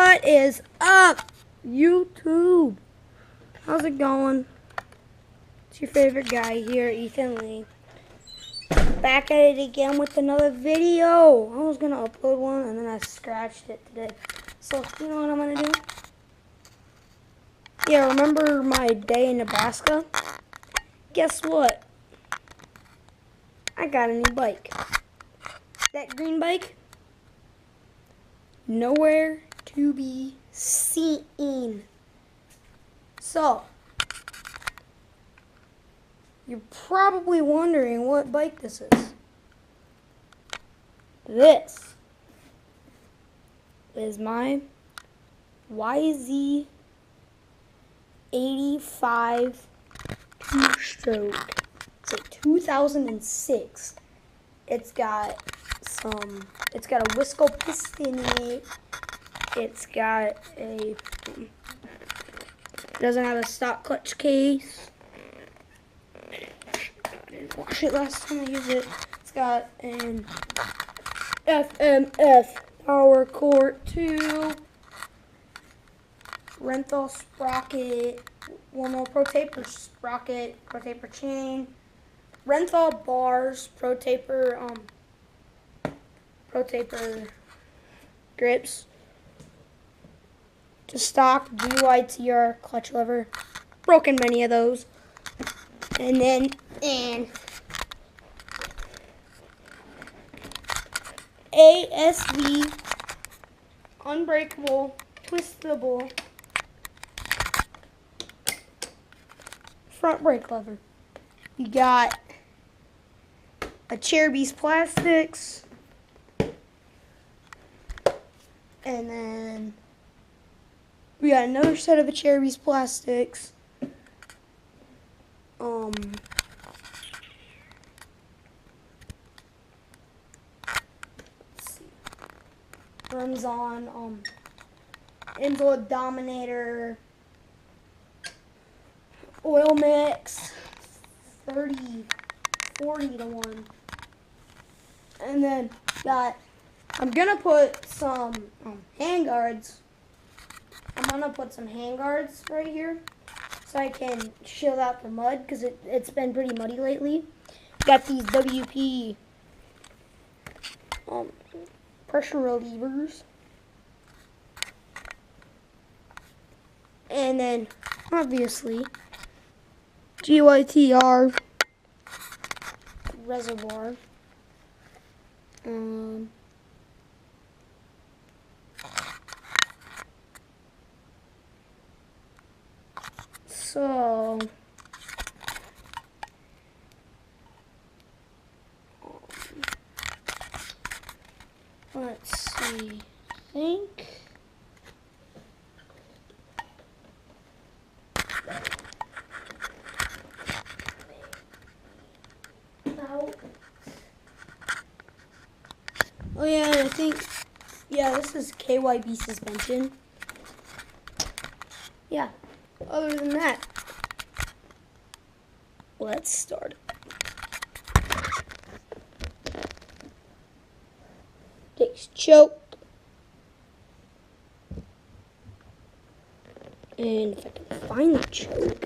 What is up, YouTube? How's it going? It's your favorite guy here, Ethan Lee. Back at it again with another video. I was going to upload one and then I scratched it today. So, you know what I'm going to do? Yeah, remember my day in Nebraska? Guess what? I got a new bike. That green bike? Nowhere to be seen. So, you're probably wondering what bike this is. This is my YZ 85 two-stroke. It's a 2006. It's got a Wisco piston in it. It doesn't have a stock clutch case. I didn't wash it last time I used it. It's got an FMF Power Core 2, Renthal sprocket, Pro Taper sprocket, Pro Taper chain, Renthal bars, Pro Taper grips, to stock BYTR clutch lever, broken many of those, and then ASV unbreakable, twistable front brake lever. You got a Cherubies plastics, and then we got another set of Cherubies plastics. Let's see. Runs on Envelope Dominator oil mix 30-40 to 1. And then I'm gonna put some hand guards. I'm gonna put some hand guards right here so I can shield out the mud because it's been pretty muddy lately. Got these WP pressure relievers. And then obviously GYTR reservoir. So let's see. I think oh yeah, this is KYB suspension. Yeah, other than that, let's start. Takes choke. And if I can find the choke,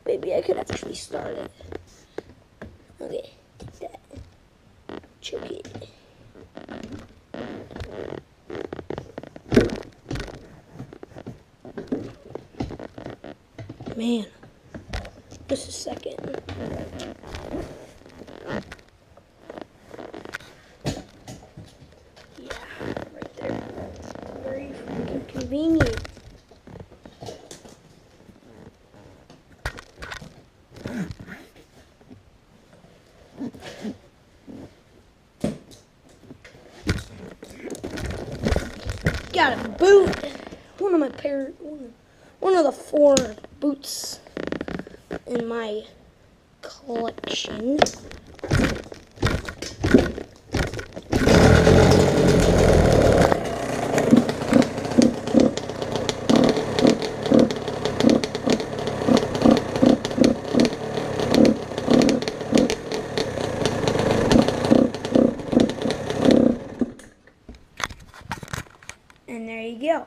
maybe I could actually start it. Okay, take that. Choke it. Man, just a second. Yeah, right there. Very freaking convenient. Got a boot. One of the 4 boots in my collection. And there you go.